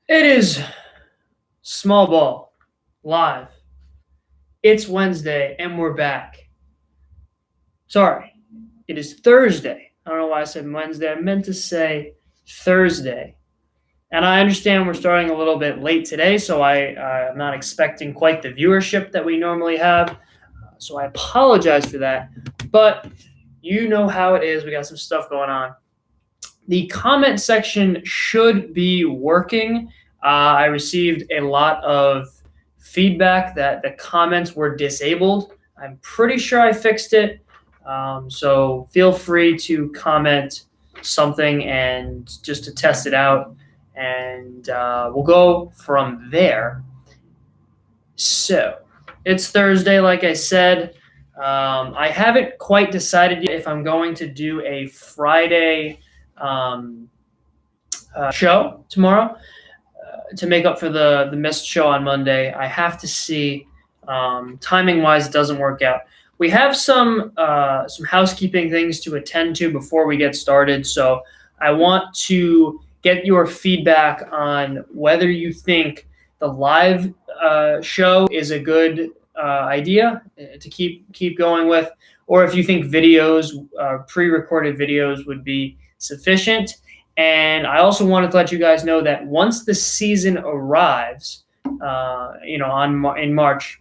It is small ball live. It's Wednesday and we're back. Sorry, it is Thursday. I don't know why I said Wednesday. I meant to say Thursday. And I understand we're starting a little bit late today, so I'm not expecting quite the viewership that we normally have. So I apologize for that. But you know how it is. We got some stuff going on. The comment section should be working. I received a lot of feedback that the comments were disabled. I'm pretty sure I fixed it. So feel free to comment something and just to test it out. And we'll go from there. So it's Thursday, like I said. I haven't quite decided yet if I'm going to do a Friday show tomorrow to make up for the missed show on Monday. I have to see. Timing wise, it doesn't work out. We have some housekeeping things to attend to before we get started. So I want to get your feedback on whether you think the live show is a good idea to keep going with, or if you think videos, pre-recorded videos, would be sufficient. And I also wanted to let you guys know that once the season arrives, in March,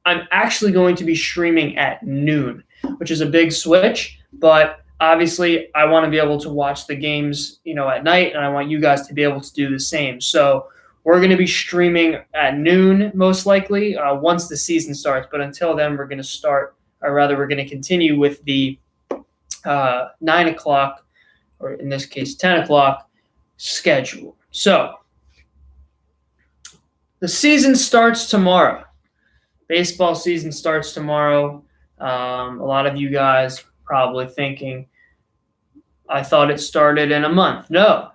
I'm actually going to be streaming at noon, which is a big switch. But obviously, I want to be able to watch the games, at night, and I want you guys to be able to do the same. So we're going to be streaming at noon, most likely, once the season starts. But until then, we're going to continue with the 9 o'clock, or in this case, 10 o'clock schedule. So the season starts tomorrow. Baseball season starts tomorrow. A lot of you guys probably thinking, I thought it started in a month. No,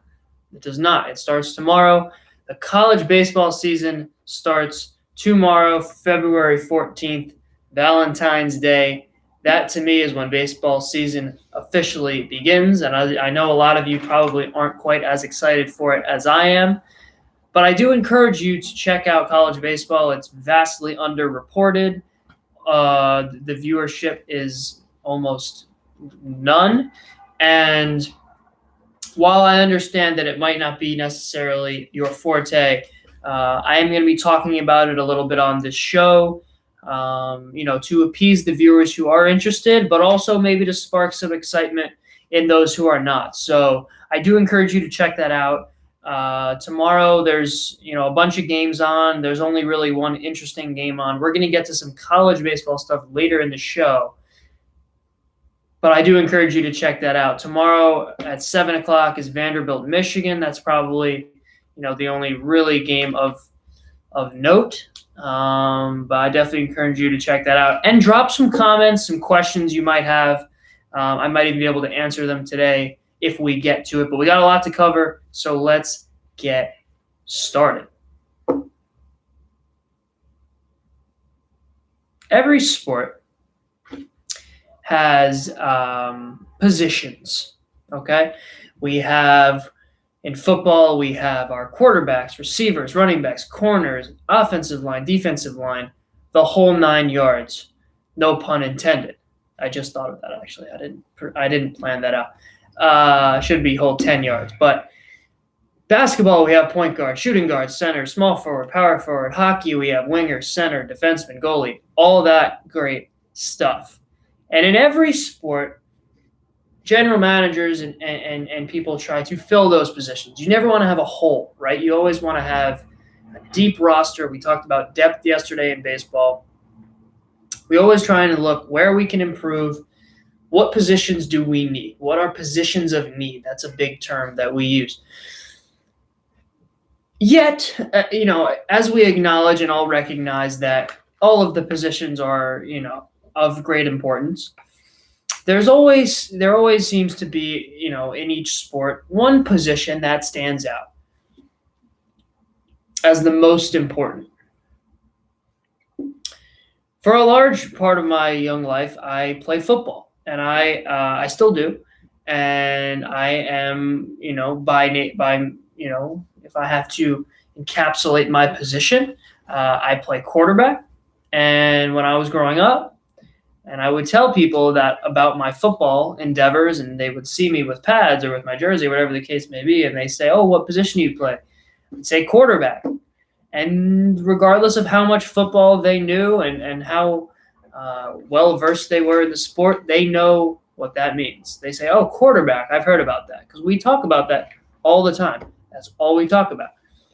it does not. It starts tomorrow. The college baseball season starts tomorrow, February 14th, Valentine's Day. That, to me, is when baseball season officially begins. And I know a lot of you probably aren't quite as excited for it as I am. But I do encourage you to check out college baseball. It's vastly underreported. The viewership is almost none. And while I understand that it might not be necessarily your forte, I am going to be talking about it a little bit on this show, to appease the viewers who are interested, but also maybe to spark some excitement in those who are not. So I do encourage you to check that out. Tomorrow there's a bunch of games on. There's only really one interesting game on. We're going to get to some college baseball stuff later in the show, but I do encourage you to check that out. Tomorrow at 7 o'clock is Vanderbilt, Michigan. That's probably the only really game of note. But I definitely encourage you to check that out and drop some comments, some questions you might have. I might even be able to answer them today if we get to it. But we got a lot to cover, so let's get started. Every sport has positions, okay? In football, we have our quarterbacks, receivers, running backs, corners, offensive line, defensive line, the whole 9 yards. No pun intended. I just thought of that, actually. I didn't plan that out. Should be whole 10 yards. But basketball, we have point guard, shooting guard, center, small forward, power forward. Hockey, we have winger, center, defenseman, goalie. All that great stuff. And in every sport, general managers and people try to fill those positions. You never want to have a hole, right? You always want to have a deep roster. We talked about depth yesterday in baseball. We always trying to look where we can improve. What positions do we need? What are positions of need? That's a big term that we use. Yet, as we acknowledge and all recognize that all of the positions are, of great importance, there always seems to be, in each sport, one position that stands out as the most important. For a large part of my young life, I played football, and I still do, and I am, by If I have to encapsulate my position, I play quarterback. And when I was growing up, and I would tell people that about my football endeavors, and they would see me with pads or with my jersey, whatever the case may be, and they say, "Oh, what position do you play?" I'd say quarterback. And regardless of how much football they knew and how well-versed they were in the sport, they know what that means. They say, "Oh, quarterback, I've heard about that." Because we talk about that all the time. That's all we talk about.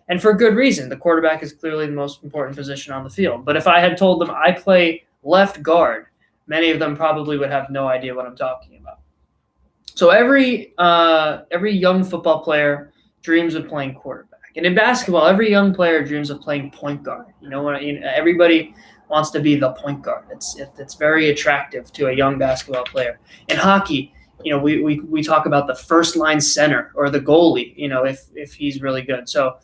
And for good reason. The quarterback is clearly the most important position on the field. But if I had told them I play left guard, many of them probably would have no idea what I'm talking about. So every young football player dreams of playing quarterback. And in basketball, every young player dreams of playing point guard. Everybody wants to be the point guard. It's very attractive to a young basketball player. In hockey, we talk about the first line center or the goalie, if he's really good. So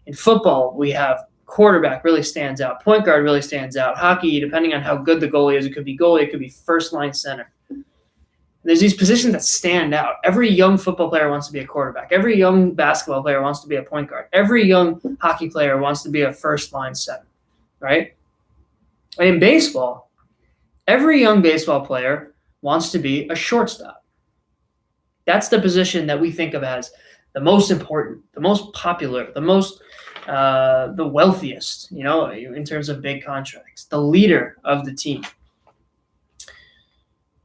in football, we have quarterback really stands out. Point guard really stands out. Hockey, depending on how good the goalie is, it could be goalie, it could be first line center. There's these positions that stand out. Every young football player wants to be a quarterback. Every young basketball player wants to be a point guard. Every young hockey player wants to be a first line center, right? And in baseball, every young baseball player wants to be a shortstop. That's the position that we think of as the most important, the most popular, the wealthiest, in terms of big contracts, the leader of the team.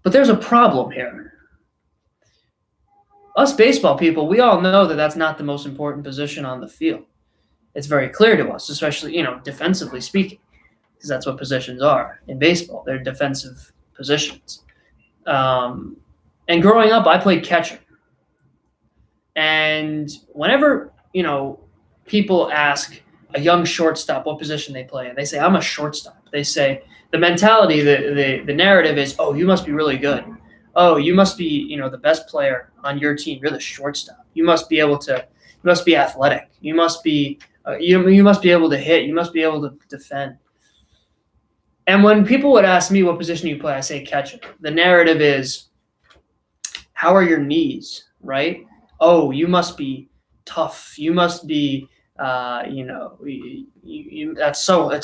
But there's a problem here. Us baseball people, we all know that that's not the most important position on the field. It's very clear to us, especially, defensively speaking, because that's what positions are in baseball. They're defensive positions. And growing up, I played catcher. And whenever, people ask a young shortstop what position they play, and they say, "I'm a shortstop." They say the mentality, the narrative is, "Oh, you must be really good. Oh, you must be, the best player on your team. You're the shortstop. You must be athletic. You must be, you must be able to hit. You must be able to defend." And when people would ask me what position you play, I say catcher. The narrative is, how are your knees, right? Oh, you must be tough. You must be, it's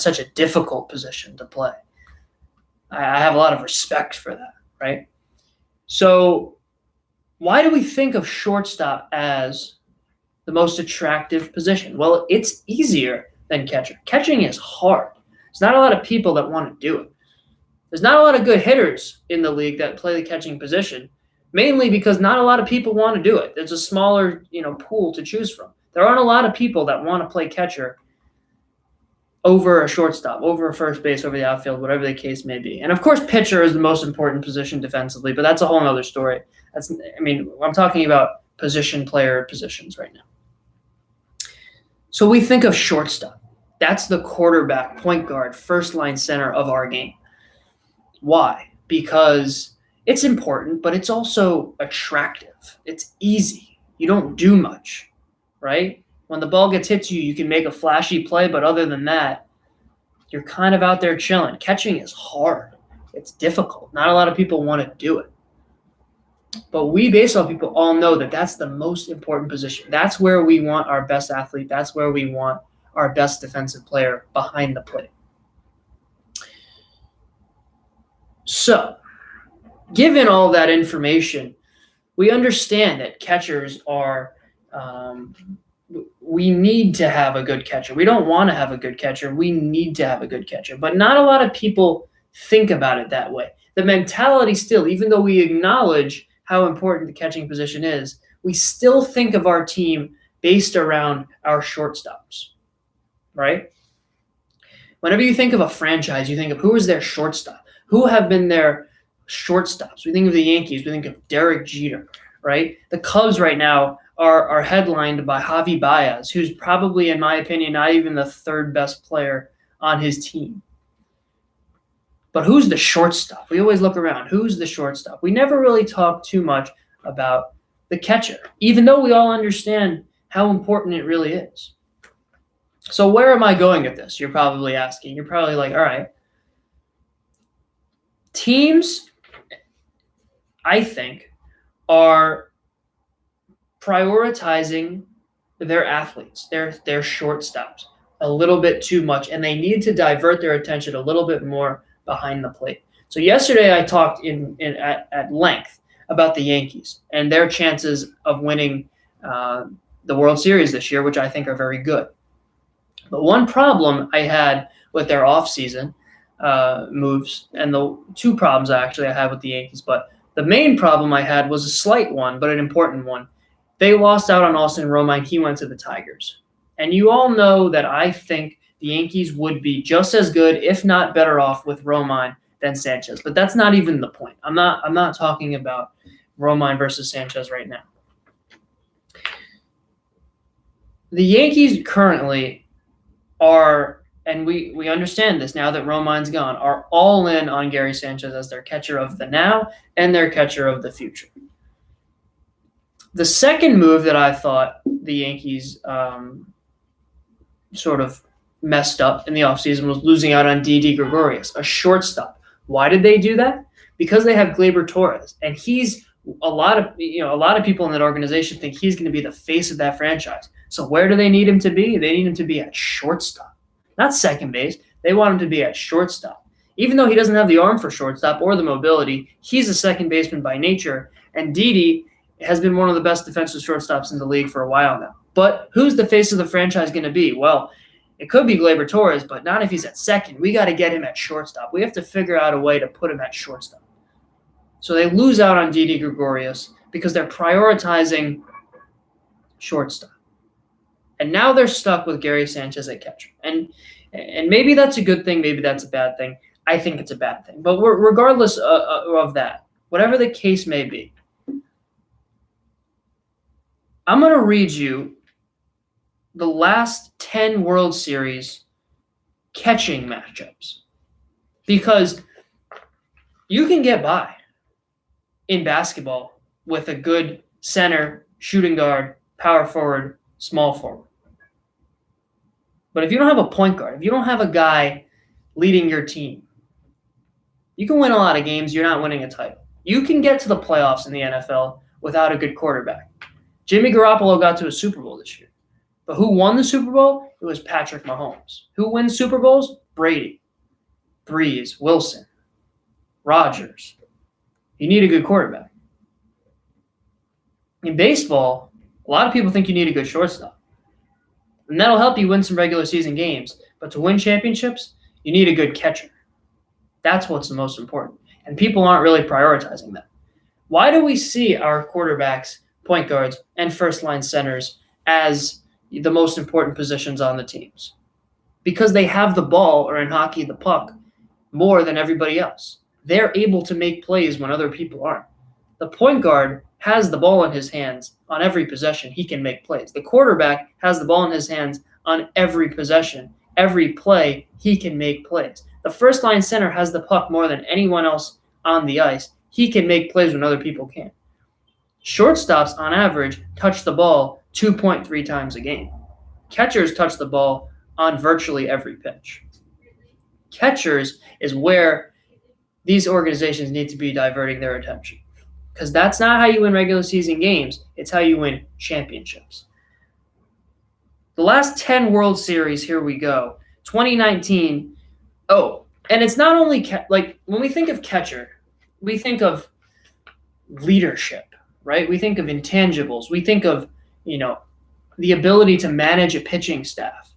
such a difficult position to play. I have a lot of respect for that, right? So why do we think of shortstop as the most attractive position? Well, it's easier than catcher. Catching is hard. There's not a lot of people that want to do it. There's not a lot of good hitters in the league that play the catching position, mainly because not a lot of people want to do it. There's a smaller, pool to choose from. There aren't a lot of people that want to play catcher over a shortstop, over a first base, over the outfield, whatever the case may be. And of course, pitcher is the most important position defensively, but that's a whole other story. I'm talking about player positions right now. So we think of shortstop. That's the quarterback, point guard, first line center of our game. Why? Because it's important, but it's also attractive. It's easy. You don't do much, right? When the ball gets hit to you, you can make a flashy play, but other than that, you're kind of out there chilling. Catching is hard. It's difficult. Not a lot of people want to do it. But we baseball people all know that that's the most important position. That's where we want our best athlete. That's where we want our best defensive player behind the plate. So, given all that information, we understand that catchers are we need to have a good catcher. We don't want to have a good catcher. We need to have a good catcher. But not a lot of people think about it that way. The mentality still, even though we acknowledge how important the catching position is, we still think of our team based around our shortstops, right? Whenever you think of a franchise, you think of who is their shortstop, who have been their shortstops. We think of the Yankees. We think of Derek Jeter, right? The Cubs right now are headlined by Javi Baez, who's probably, in my opinion, not even the third best player on his team. But who's the shortstop? We always look around. Who's the shortstop? We never really talk too much about the catcher, even though we all understand how important it really is. So where am I going with this? You're probably asking. You're probably like, all right. Teams, I think, are prioritizing they're athletes. They're shortstops a little bit too much, and they need to divert their attention a little bit more behind the plate. So yesterday I talked at length about the Yankees and their chances of winning the World Series this year, which I think are very good. But one problem I had with their offseason moves, and the two problems I had with the Yankees, but the main problem I had was a slight one, but an important one. They lost out on Austin Romine. He went to the Tigers. And you all know that I think the Yankees would be just as good, if not better off, with Romine than Sanchez. But that's not even the point. I'm not talking about Romine versus Sanchez right now. The Yankees currently are, and we understand this now that Romine's gone, are all in on Gary Sanchez as their catcher of the now and their catcher of the future. The second move that I thought the Yankees sort of messed up in the offseason was losing out on Didi Gregorius, a shortstop. Why did they do that? Because they have Gleyber Torres, and he's a lot of people in that organization think he's going to be the face of that franchise. So where do they need him to be? They need him to be at shortstop, not second base. They want him to be at shortstop. Even though he doesn't have the arm for shortstop or the mobility, he's a second baseman by nature, and Didi has been one of the best defensive shortstops in the league for a while now. But who's the face of the franchise going to be? Well, it could be Gleyber Torres, but not if he's at second. We got to get him at shortstop. We have to figure out a way to put him at shortstop. So they lose out on Didi Gregorius because they're prioritizing shortstop. And now they're stuck with Gary Sanchez at catcher. And maybe that's a good thing. Maybe that's a bad thing. I think it's a bad thing. But regardless of that, whatever the case may be, I'm going to read you the last 10 World Series catching matchups because you can get by in basketball with a good center, shooting guard, power forward, small forward. But if you don't have a point guard, if you don't have a guy leading your team, you can win a lot of games. You're not winning a title. You can get to the playoffs in the NFL without a good quarterback. Jimmy Garoppolo got to a Super Bowl this year. But who won the Super Bowl? It was Patrick Mahomes. Who wins Super Bowls? Brady, Breeze, Wilson, Rodgers. You need a good quarterback. In baseball, a lot of people think you need a good shortstop. And that'll help you win some regular season games. But to win championships, you need a good catcher. That's what's the most important. And people aren't really prioritizing that. Why do we see our quarterbacks, point guards, and first-line centers as the most important positions on the teams? Because they have the ball, or in hockey, the puck, more than everybody else. They're able to make plays when other people aren't. The point guard has the ball in his hands on every possession. He can make plays. The quarterback has the ball in his hands on every possession. Every play, he can make plays. The first-line center has the puck more than anyone else on the ice. He can make plays when other people can't. Shortstops, on average, touch the ball 2.3 times a game. Catchers touch the ball on virtually every pitch. Catchers is where these organizations need to be diverting their attention, because that's not how you win regular season games. It's how you win championships. The last 10 World Series, here we go. 2019. Oh, and it's not only like when we think of catcher, we think of leadership. Right? We think of intangibles. We think of, the ability to manage a pitching staff.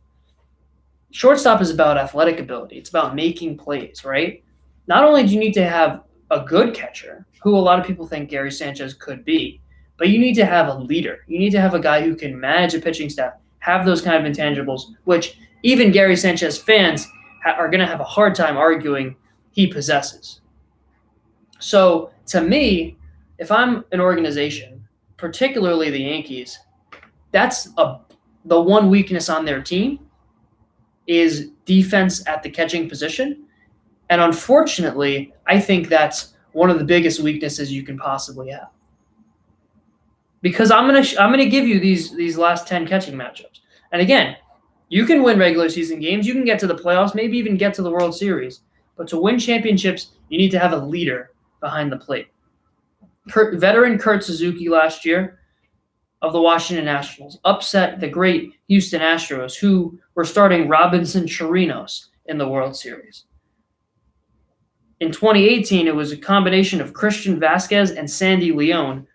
Shortstop is about athletic ability. It's about making plays, right? Not only do you need to have a good catcher, who a lot of people think Gary Sanchez could be, but you need to have a leader. You need to have a guy who can manage a pitching staff, have those kind of intangibles, which even Gary Sanchez fans are going to have a hard time arguing he possesses. So to me, if I'm an organization, particularly the Yankees, that's the one weakness on their team is defense at the catching position. And unfortunately, I think that's one of the biggest weaknesses you can possibly have. Because I'm gonna give you these last 10 catching matchups. And again, you can win regular season games, you can get to the playoffs, maybe even get to the World Series. But to win championships, you need to have a leader behind the plate. Veteran Kurt Suzuki last year, of the Washington Nationals, upset the great Houston Astros, who were starting Robinson Chirinos in the World Series. In 2018, it was a combination of Christian Vasquez and Sandy Leon,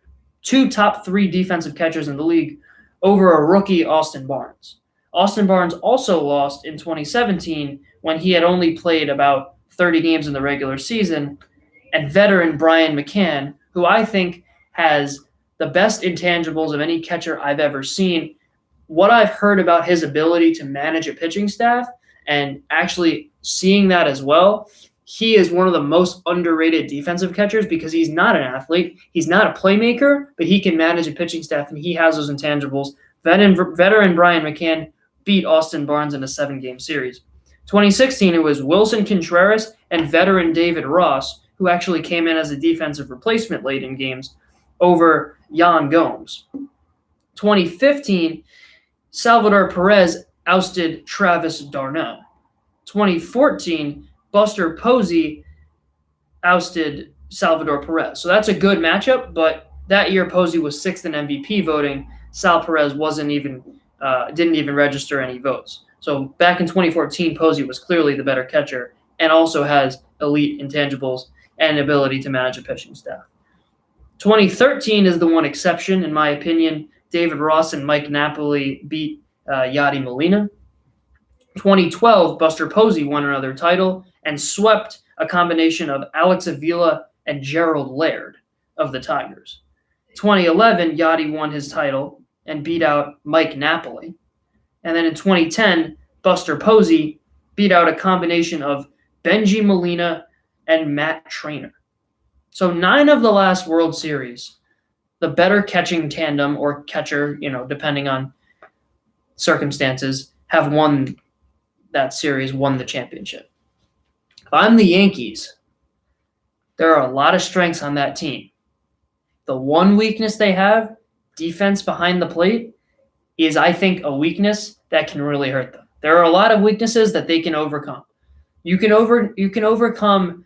two top 3 defensive catchers in the league, over a rookie Austin Barnes. Austin Barnes also lost in 2017 when he had only played about 30 games in the regular season, and veteran Brian McCann, who I think has the best intangibles of any catcher I've ever seen. What I've heard about his ability to manage a pitching staff and actually seeing that as well, he is one of the most underrated defensive catchers because he's not an athlete. He's not a playmaker, but he can manage a pitching staff, and he has those intangibles. Veteran Brian McCann beat Austin Barnes in a 7-game series. 2016, it was Wilson Contreras and veteran David Ross, who actually came in as a defensive replacement late in games, over Yan Gomes. 2015, Salvador Perez ousted Travis d'Arnaud. 2014, Buster Posey ousted Salvador Perez. So that's a good matchup, but that year Posey was 6th in MVP voting. Sal Perez didn't even register any votes. So back in 2014, Posey was clearly the better catcher and also has elite intangibles and ability to manage a pitching staff. 2013 is the one exception, in my opinion. David Ross and Mike Napoli beat Yadi Molina. 2012, Buster Posey won another title and swept a combination of Alex Avila and Gerald Laird of the Tigers. 2011, Yadi won his title and beat out Mike Napoli. And then in 2010, Buster Posey beat out a combination of Benji Molina and Matt Trainer. So 9 of the last World Series, the better catching tandem or catcher, depending on circumstances, have won that series, won the championship. If I'm the Yankees, there are a lot of strengths on that team. The one weakness they have, defense behind the plate, is, I think, a weakness that can really hurt them. There are a lot of weaknesses that they can overcome. You can overcome,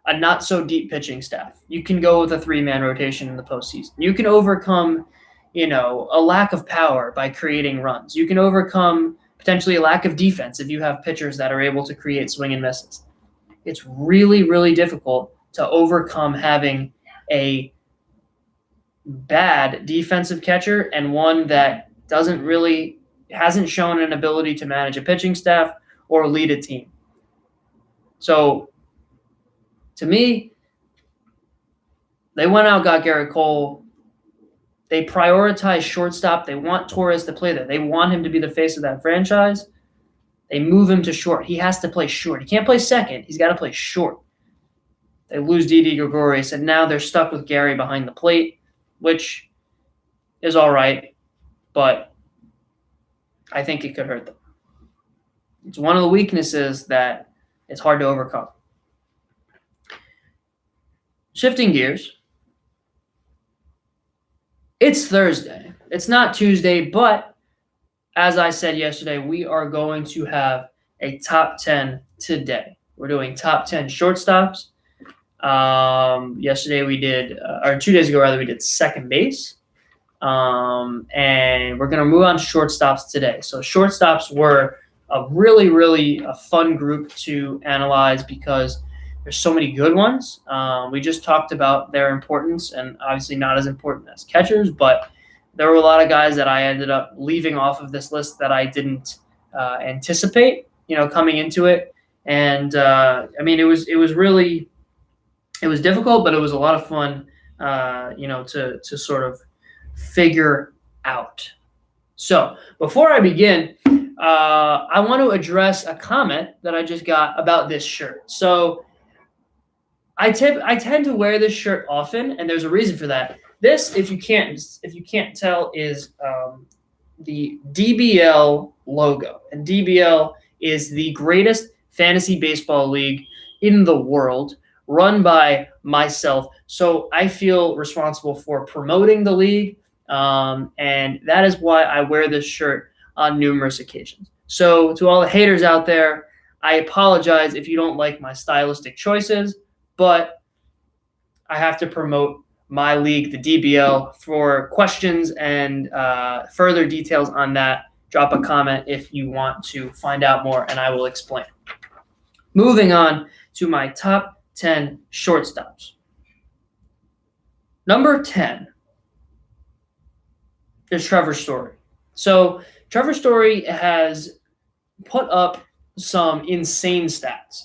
a not so deep pitching staff. You can go with a 3-man rotation in the postseason. You can overcome, a lack of power by creating runs. You can overcome potentially a lack of defense if you have pitchers that are able to create swing and misses. It's really, really difficult to overcome having a bad defensive catcher and one that hasn't shown an ability to manage a pitching staff or lead a team. So, to me, they went out, got Garrett Cole. They prioritize shortstop. They want Torres to play there. They want him to be the face of that franchise. They move him to short. He has to play short. He can't play second. He's got to play short. They lose Didi Gregorius, and now they're stuck with Gary behind the plate, which is all right, but I think it could hurt them. It's one of the weaknesses that it's hard to overcome. Shifting gears, it's Thursday. It's not Tuesday, but as I said yesterday, we are going to have a top 10 today. We're doing top 10 shortstops. Yesterday we did, or 2 days ago rather, we did second base. And we're going to move on to shortstops today. So shortstops were a really, really fun group to analyze because there's so many good ones. We just talked about their importance, and obviously not as important as catchers, but there were a lot of guys that I ended up leaving off of this list that I didn't anticipate, coming into it. And it was difficult, but it was a lot of fun, to sort of figure out. So before I begin, I want to address a comment that I just got about this shirt. So I tend to wear this shirt often, and there's a reason for that. This, if you can't tell, is the DBL logo, and DBL is the greatest fantasy baseball league in the world, run by myself. So I feel responsible for promoting the league, and that is why I wear this shirt on numerous occasions. So to all the haters out there, I apologize if you don't like my stylistic choices, but I have to promote my league, the DBL. For questions and further details on that, drop a comment if you want to find out more, and I will explain. Moving on to my top 10 shortstops. Number 10 is Trevor Story. So Trevor Story has put up some insane stats.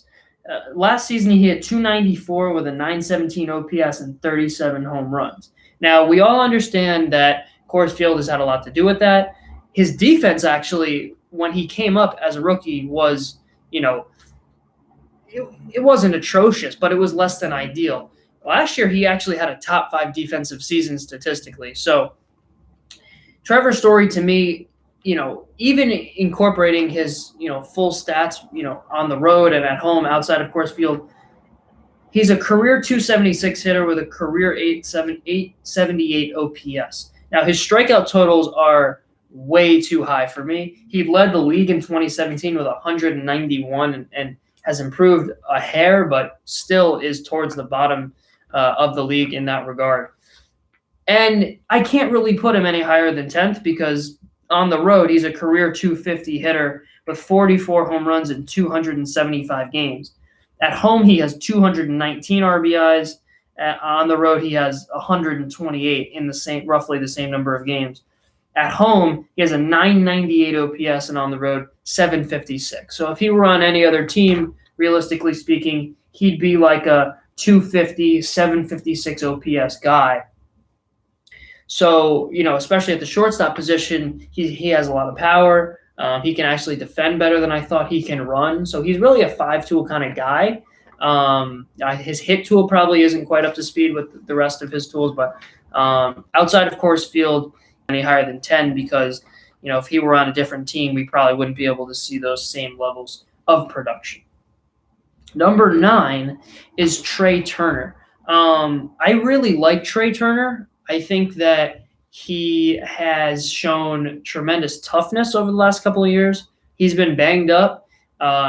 Last season, he hit 294 with a 917 OPS and 37 home runs. Now, we all understand that Coors Field has had a lot to do with that. His defense, actually, when he came up as a rookie, was, it wasn't atrocious, but it was less than ideal. Last year, he actually had a top 5 defensive season statistically. So Trevor Story, to me, even incorporating his, full stats, on the road and at home outside of Coors Field, he's a career 276 hitter with a career 878 OPS. Now, his strikeout totals are way too high for me. He led the league in 2017 with 191 and has improved a hair, but still is towards the bottom of the league in that regard. And I can't really put him any higher than 10th because on the road, he's a career 250 hitter with 44 home runs in 275 games. At home, he has 219 RBIs. On the road, he has 128 in roughly the same number of games. At home, he has a 998 OPS, and on the road, 756. So if he were on any other team, realistically speaking, he'd be like a 250, 756 OPS guy. So, especially at the shortstop position, he has a lot of power. He can actually defend better than I thought he can run. So he's really a 5-tool kind of guy. His hit tool probably isn't quite up to speed with the rest of his tools, but outside of Coors Field, any higher than 10 because, if he were on a different team, we probably wouldn't be able to see those same levels of production. Number 9 is Trey Turner. I really like Trey Turner. I think that he has shown tremendous toughness over the last couple of years. He's been banged up.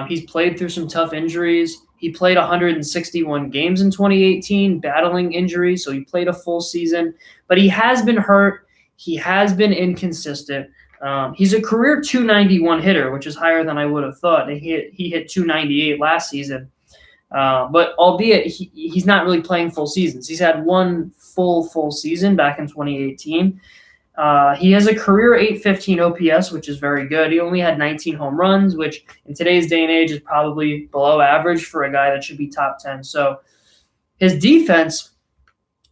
He's played through some tough injuries. He played 161 games in 2018, battling injuries, so he played a full season. But he has been hurt. He has been inconsistent. He's a career 291 hitter, which is higher than I would have thought. He hit 298 last season. But albeit he's not really playing full seasons. He's had one full season back in 2018. He has a career 815 OPS, which is very good. He only had 19 home runs, which in today's day and age is probably below average for a guy that should be top 10. So his defense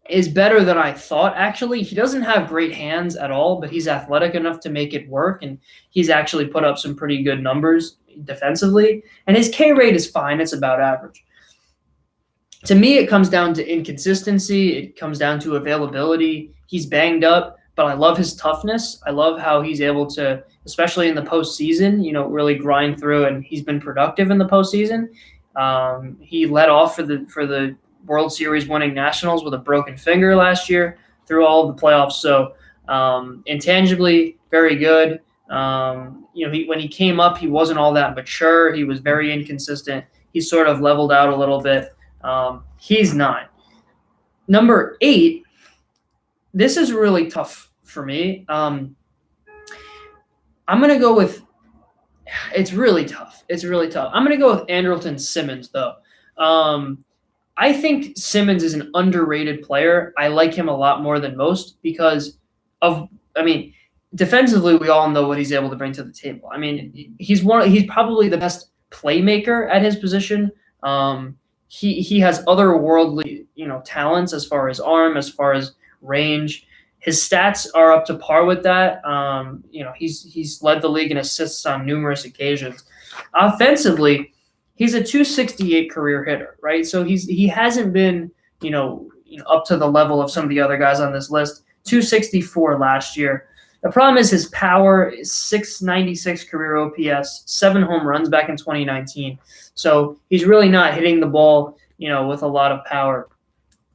is better than I thought, actually. He doesn't have great hands at all, but he's athletic enough to make it work, and he's actually put up some pretty good numbers defensively. And his K rate is fine. It's about average. To me, it comes down to inconsistency. It comes down to availability. He's banged up, but I love his toughness. I love how he's able to, especially in the postseason, really grind through, and he's been productive in the postseason. He led off for the World Series winning Nationals with a broken finger last year through all of the playoffs. So intangibly, very good. When he came up, he wasn't all that mature. He was very inconsistent. He's sort of leveled out a little bit. He's 9. Number 8, this is really tough for me. I'm going to go with – it's really tough. I'm going to go with Andrelton Simmons, though. I think Simmons is an underrated player. I like him a lot more than most because defensively, we all know what he's able to bring to the table. He's probably the best playmaker at his position. He has otherworldly, talents as far as arm, as far as range. His stats are up to par with that. He's led the league in assists on numerous occasions. Offensively, he's a 268 career hitter, right? So he hasn't been, up to the level of some of the other guys on this list. 264 last year. The problem is his power is 696 career OPS, 7 home runs back in 2019. So he's really not hitting the ball, with a lot of power,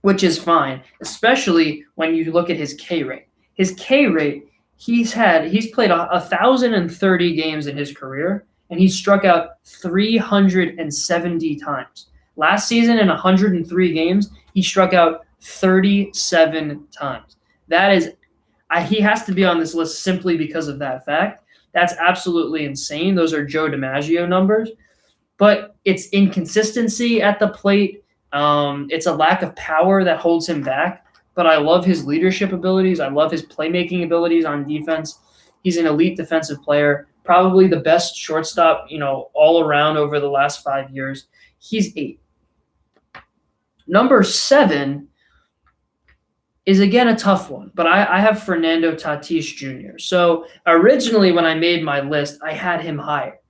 which is fine, especially when you look at his K rate. His K rate, he's played 1,030 games in his career, and he's struck out 370 times. Last season in 103 games, he struck out 37 times. That is, he has to be on this list simply because of that fact. That's absolutely insane. Those are Joe DiMaggio numbers. But it's inconsistency at the plate. It's a lack of power that holds him back. But I love his leadership abilities. I love his playmaking abilities on defense. He's an elite defensive player, probably the best shortstop, all around over the last 5 years. He's 8. Number 7 is, again, a tough one, but I have Fernando Tatis Jr. So originally when I made my list, I had him higher.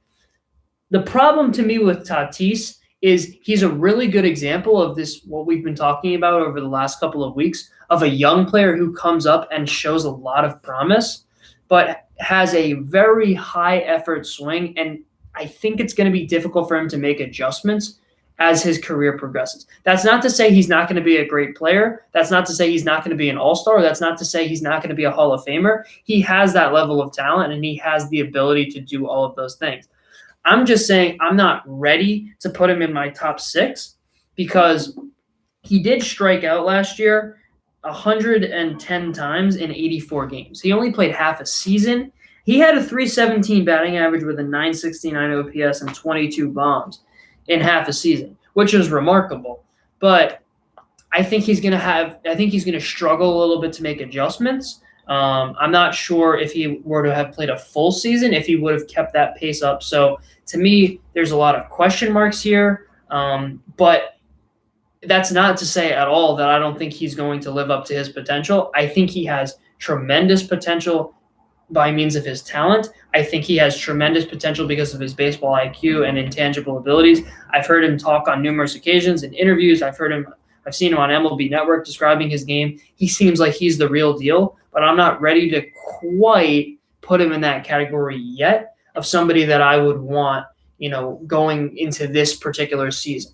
The problem to me with Tatis is he's a really good example of this, what we've been talking about over the last couple of weeks, of a young player who comes up and shows a lot of promise, but has a very high effort swing. And I think it's going to be difficult for him to make adjustments as his career progresses. That's not to say he's not going to be a great player. That's not to say he's not going to be an all-star. That's not to say he's not going to be a Hall of Famer. He has that level of talent, and he has the ability to do all of those things. I'm just saying I'm not ready to put him in my top 6 because he did strike out last year 110 times in 84 games. He only played half a season. He had a 317 batting average with a 969 OPS and 22 bombs in half a season, which is remarkable. But I think he's going to struggle a little bit to make adjustments. I'm not sure if he were to have played a full season, if he would have kept that pace up. So to me, there's a lot of question marks here. But that's not to say at all that I don't think he's going to live up to his potential. I think he has tremendous potential by means of his talent. I think he has tremendous potential because of his baseball IQ and intangible abilities. I've heard him talk on numerous occasions in interviews. I've seen him on MLB Network describing his game. He seems like he's the real deal, but I'm not ready to quite put him in that category yet of somebody that I would want, going into this particular season.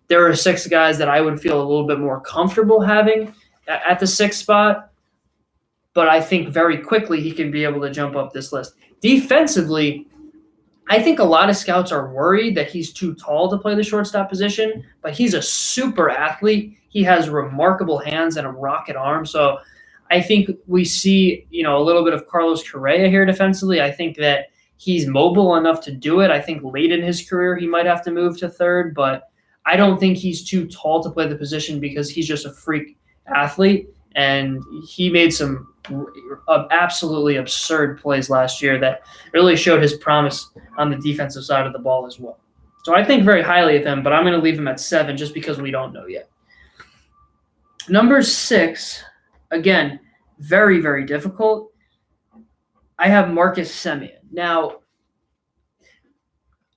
There are 6 guys that I would feel a little bit more comfortable having at the 6th spot, but I think very quickly he can be able to jump up this list. Defensively, I think a lot of scouts are worried that he's too tall to play the shortstop position, but he's a super athlete. He has remarkable hands and a rocket arm. So I think we see, a little bit of Carlos Correa here defensively. I think that he's mobile enough to do it. I think late in his career he might have to move to 3rd, but I don't think he's too tall to play the position because he's just a freak athlete. And he made some absolutely absurd plays last year that really showed his promise on the defensive side of the ball as well. So I think very highly of him, but I'm going to leave him at 7 just because we don't know yet. Number 6, again, very, very difficult. I have Marcus Semien. Now,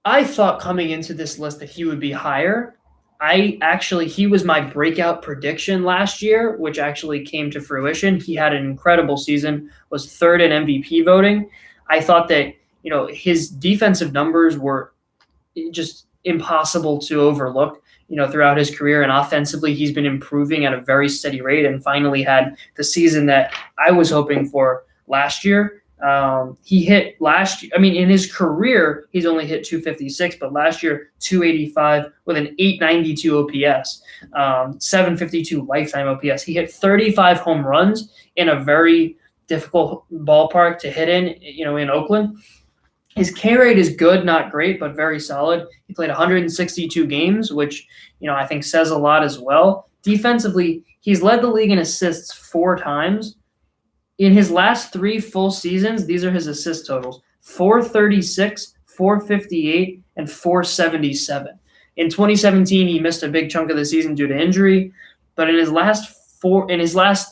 I thought coming into this list that he would be higher. He was my breakout prediction last year, which actually came to fruition. He had an incredible season, was 3rd in MVP voting. I thought that, his defensive numbers were just impossible to overlook, throughout his career. And offensively, he's been improving at a very steady rate and finally had the season that I was hoping for last year. He hit last year. In his career, he's only hit 256, but last year, 285 with an 892 OPS, 752 lifetime OPS. He hit 35 home runs in a very difficult ballpark to hit in Oakland. His K rate is good, not great, but very solid. He played 162 games, which, I think says a lot as well. Defensively, he's led the league in assists 4 times. In his last 3 full seasons, these are his assist totals: 436, 458, and 477. In 2017, he missed a big chunk of the season due to injury, but in his last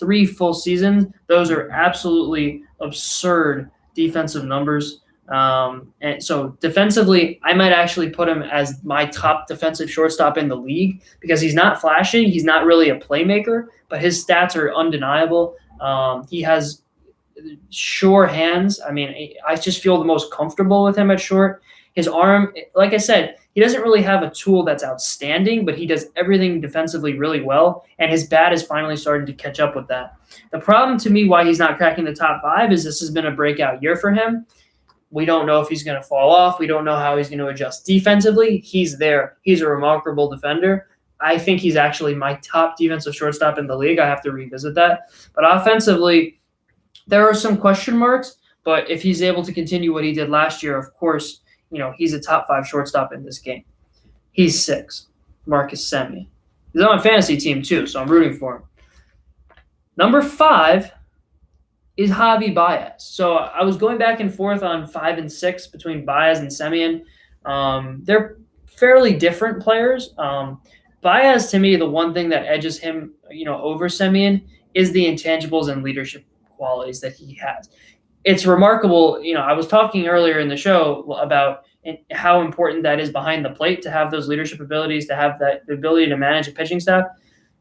3 full seasons, those are absolutely absurd defensive numbers. And so defensively, I might actually put him as my top defensive shortstop in the league because he's not flashy. He's not really a playmaker, but his stats are undeniable. He has sure hands. I just feel the most comfortable with him at short. His arm, like I said, he doesn't really have a tool that's outstanding, but he does everything defensively really well, and his bat is finally starting to catch up with that. The problem to me why he's not cracking the top 5 is this has been a breakout year for him. We don't know if he's going to fall off. We don't know how he's going to adjust defensively. He's there. He's a remarkable defender, I think he's actually my top defensive shortstop in the league. I have to revisit that. But offensively, there are some question marks. But if he's able to continue what he did last year, of course, he's a top 5 shortstop in this game. He's 6. Marcus Semien. He's on my fantasy team too, so I'm rooting for him. Number 5 is Javi Baez. So I was going back and forth on 5 and 6 between Baez and Semien. They're fairly different players. Baez, to me, the one thing that edges him, over Semien is the intangibles and leadership qualities that he has. It's remarkable. I was talking earlier in the show about how important that is behind the plate to have those leadership abilities, to have the ability to manage a pitching staff.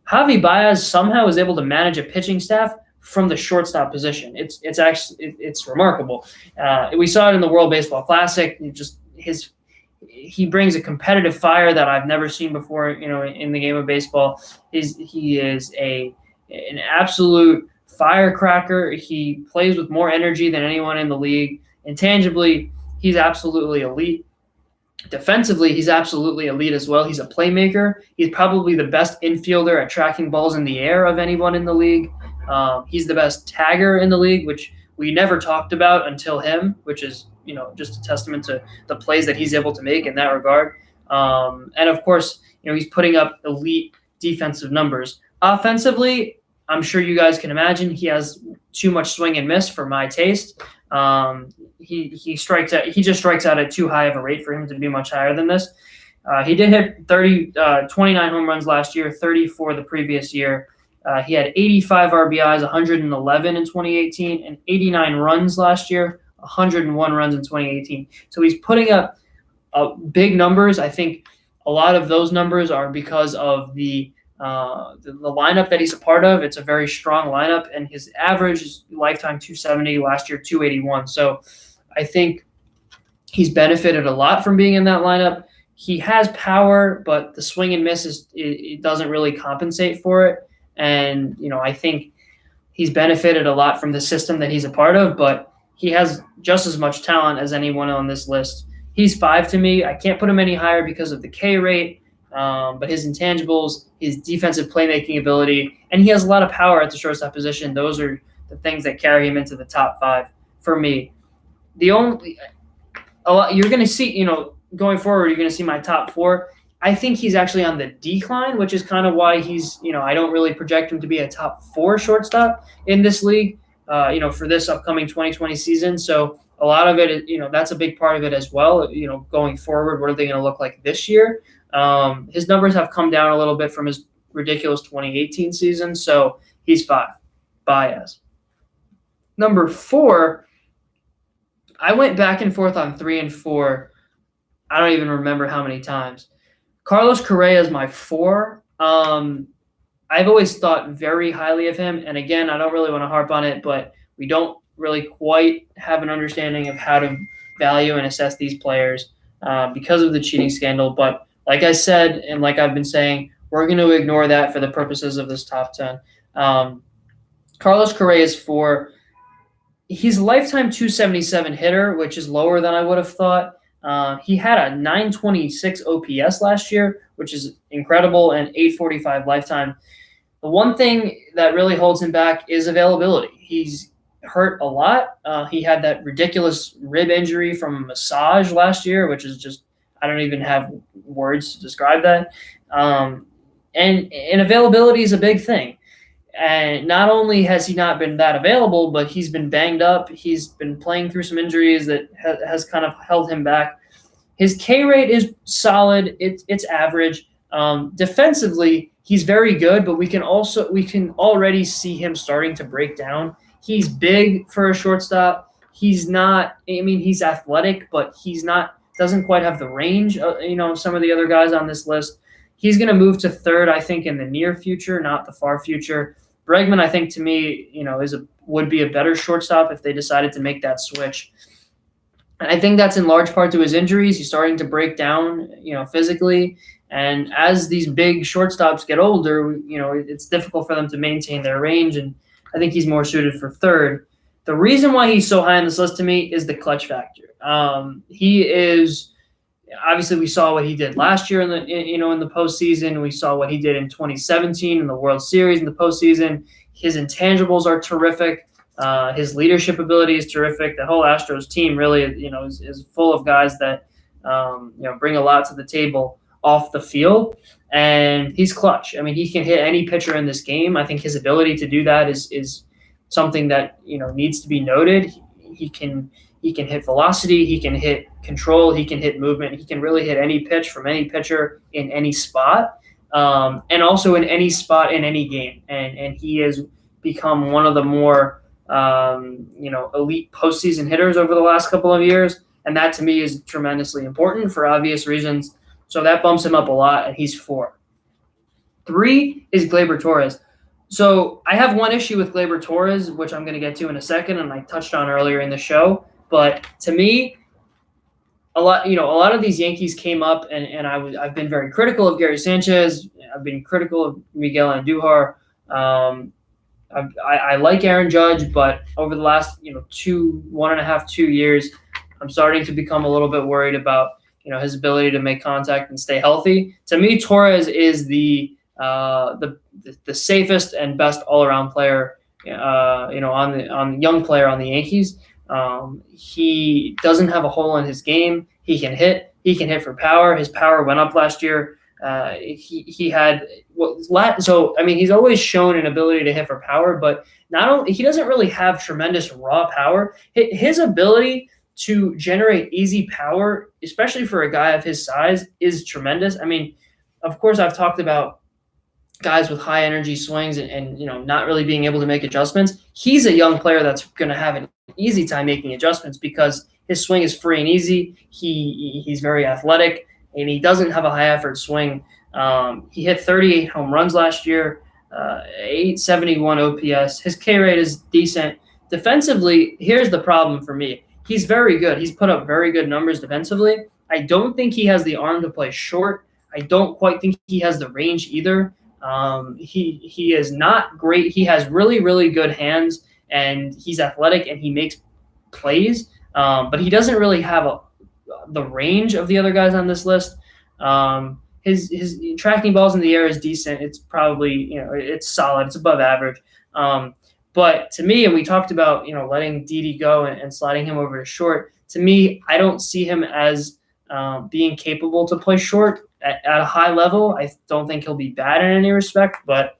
Javi Baez somehow is able to manage a pitching staff from the shortstop position. It's remarkable. We saw it in the World Baseball Classic. He brings a competitive fire that I've never seen before. In the game of baseball, he is an absolute firecracker. He plays with more energy than anyone in the league. Intangibly, he's absolutely elite. Defensively, he's absolutely elite as well. He's a playmaker. He's probably the best infielder at tracking balls in the air of anyone in the league. He's the best tagger in the league, which we never talked about until him, which is, just a testament to the plays that he's able to make in that regard. And of course, he's putting up elite defensive numbers. Offensively, I'm sure you guys can imagine he has too much swing and miss for my taste. He just strikes out at too high of a rate for him to be much higher than this. He did hit 29 home runs last year, 34 the previous year. He had 85 RBIs, 111 in 2018, and 89 runs last year, 101 runs in 2018. So he's putting up big numbers. I think a lot of those numbers are because of the lineup that he's a part of. It's a very strong lineup, and his average is lifetime 270, last year 281. So I think he's benefited a lot from being in that lineup. He has power, but the swing and miss it doesn't really compensate for it. And, I think he's benefited a lot from the system that he's a part of, but he has just as much talent as anyone on this list. He's 5 to me. I can't put him any higher because of the K rate, but his intangibles, his defensive playmaking ability, and he has a lot of power at the shortstop position. Those are the things that carry him into the top 5 for me. You're going to see, going forward, you're going to see my top 4. I think he's actually on the decline, which is kind of why he's, I don't really project him to be a top 4 shortstop in this league, for this upcoming 2020 season. So a lot of it, that's a big part of it as well. Going forward, what are they going to look like this year? His numbers have come down a little bit from his ridiculous 2018 season. So he's 5, Baez. Number 4, I went back and forth on 3 and 4. I don't even remember how many times. Carlos Correa is my 4. I've always thought very highly of him. And again, I don't really want to harp on it, but we don't really quite have an understanding of how to value and assess these players because of the cheating scandal. But like I said, and like I've been saying, we're going to ignore that for the purposes of this top 10. Carlos Correa is 4. He's a lifetime 277 hitter, which is lower than I would have thought. He had a 926 OPS last year, which is incredible, and 845 lifetime. The one thing that really holds him back is availability. He's hurt a lot. He had that ridiculous rib injury from a massage last year, which is just, I don't even have words to describe that. And availability is a big thing. And not only has he not been that available, but he's been banged up. He's been playing through some injuries that has kind of held him back. His K rate is solid. It's average. Defensively, he's very good, but we can already see him starting to break down. He's big for a shortstop. He's athletic, but doesn't quite have the range of, some of the other guys on this list. He's going to move to 3rd, I think, in the near future, not the far future. Bregman, I think, to me, would be a better shortstop if they decided to make that switch. And I think that's in large part to his injuries. He's starting to break down, physically. And as these big shortstops get older, it's difficult for them to maintain their range. And I think he's more suited for 3rd. The reason why he's so high on this list to me is the clutch factor. He is Obviously, we saw what he did last year in the postseason. We saw what he did in 2017 in the World Series in the postseason. His intangibles are terrific. His leadership ability is terrific. The whole Astros team really, is full of guys that bring a lot to the table off the field, and he's clutch. I mean, he can hit any pitcher in this game. I think his ability to do that is something that needs to be noted. He can hit velocity, he can hit control, he can hit movement, he can really hit any pitch from any pitcher in any spot, and also in any spot in any game. And he has become one of the more elite postseason hitters over the last couple of years, and that to me is tremendously important for obvious reasons. So that bumps him up a lot, and he's 4. 3 is Gleyber Torres. So I have one issue with Gleyber Torres, which I'm going to get to in a second, and I touched on earlier in the show. But to me, a lot of these Yankees came up, and I've been very critical of Gary Sanchez. I've been critical of Miguel Andujar. I like Aaron Judge, but over the last 2 years, I'm starting to become a little bit worried about his ability to make contact and stay healthy. To me, Torres is the safest and best all around player, on the young player on the Yankees. He doesn't have a hole in his game. He can hit. He can hit for power. His power went up last year. He had so I mean he's always shown an ability to hit for power, but not only he doesn't really have tremendous raw power. His ability to generate easy power, especially for a guy of his size, is tremendous. I mean, of course, I've talked about guys with high energy swings and not really being able to make adjustments. He's a young player that's going to have an easy time making adjustments because his swing is free and easy. He's very athletic, and he doesn't have a high effort swing. He hit 38 home runs last year, 871 OPS. His K rate is decent. Defensively, here's the problem for me. He's very good. He's put up very good numbers defensively. I don't think he has the arm to play short. I don't quite think he has the range either. He is not great. He has really, really good hands, and he's athletic, and he makes plays, but he doesn't really have the range of the other guys on this list. His tracking balls in the air is decent. It's probably, it's solid. It's above average. But to me, and we talked about, letting Didi go and sliding him over to short. To me, I don't see him as being capable to play short at a high level. I don't think he'll be bad in any respect, but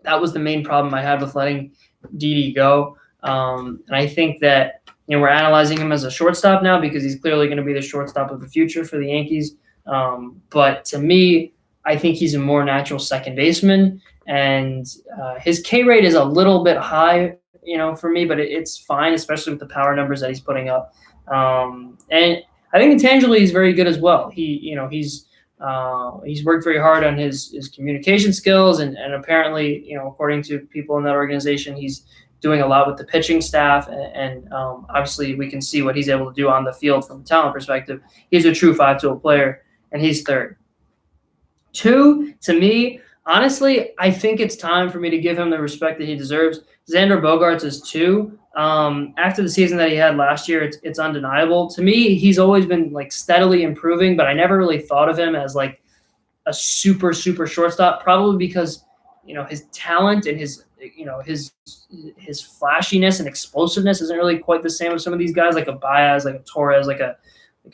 that was the main problem I had with letting Didi go. And I think that, we're analyzing him as a shortstop now because he's clearly going to be the shortstop of the future for the Yankees. But to me, I think he's a more natural second baseman, and his K rate is a little bit high, for me, but it's fine, especially with the power numbers that he's putting up. And I think intangibly he's very good as well. He's worked very hard on his communication skills, and apparently, according to people in that organization, he's doing a lot with the pitching staff, and obviously we can see what he's able to do on the field from a talent perspective. He's a true 5-tool player, and he's 3rd. 2, to me, honestly, I think it's time for me to give him the respect that he deserves. Xander Bogaerts is 2. After the season that he had last year, it's undeniable. To me, he's always been steadily improving, but I never really thought of him as a super, super shortstop, probably because, his talent and his flashiness and explosiveness isn't really quite the same as some of these guys, like a Baez, like a Torres, like a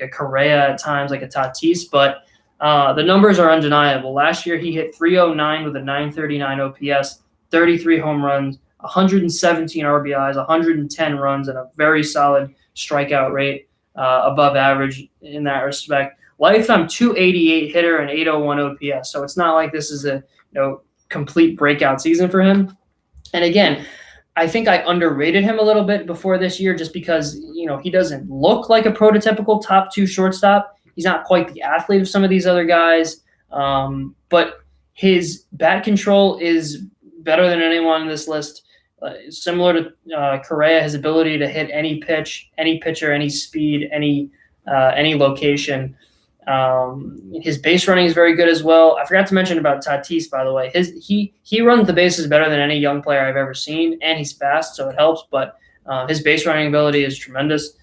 Correa at times, like a Tatis, but the numbers are undeniable. Last year, he hit 309 with a 939 OPS, 33 home runs, 117 RBIs, 110 runs, and a very solid strikeout rate, above average in that respect. Lifetime 288 hitter and 801 OPS. So it's not like this is a complete breakout season for him. And again, I think I underrated him a little bit before this year just because, he doesn't look like a prototypical top 2 shortstop. He's not quite the athlete of some of these other guys, but his bat control is better than anyone on this list. Similar to Correa, his ability to hit any pitch, any pitcher, any speed, any location. His base running is very good as well. I forgot to mention about Tatis, by the way. He runs the bases better than any young player I've ever seen, and he's fast, so it helps. But his base running ability is tremendous.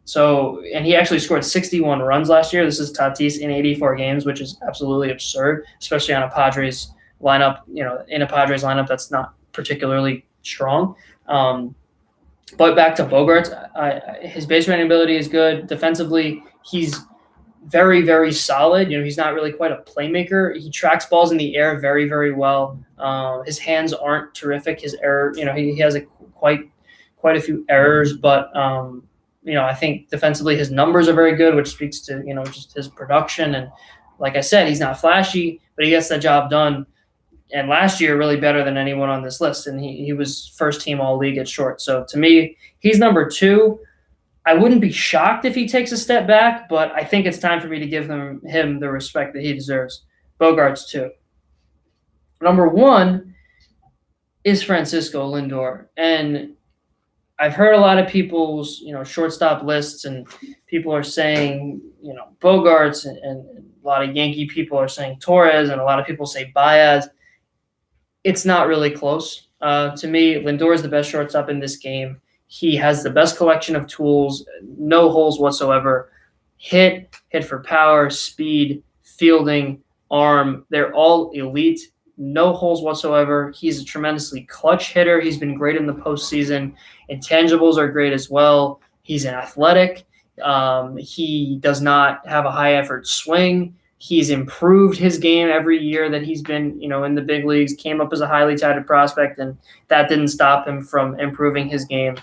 So, and he actually scored 61 runs last year. This is Tatis in 84 games, which is absolutely absurd, especially on a Padres lineup. In a Padres lineup that's not particularly strong. But back to Bogaerts, his base running ability is good. Defensively, he's very, very solid. He's not really quite a playmaker. He tracks balls in the air very, very well. His hands aren't terrific. His error, he has quite a few errors, but I think defensively his numbers are very good, which speaks to just his production. And like I said, he's not flashy, but he gets the job done. And last year, really better than anyone on this list, and he was first team all league at short. So to me, he's number 2. I wouldn't be shocked if he takes a step back, but I think it's time for me to give him the respect that he deserves. Bogaerts 2. Number 1 is Francisco Lindor. And I've heard a lot of people's, shortstop lists, and people are saying, Bogaerts, and a lot of Yankee people are saying Torres, and a lot of people say Baez. It's not really close. To me, Lindor is the best shortstop in this game. He has the best collection of tools, no holes whatsoever. Hit for power, speed, fielding, arm. They're all elite, no holes whatsoever. He's a tremendously clutch hitter. He's been great in the postseason. Intangibles are great as well. He's an athletic. He does not have a high-effort swing. He's improved his game every year that he's been, in the big leagues. Came up as a highly touted prospect, and that didn't stop him from improving his game.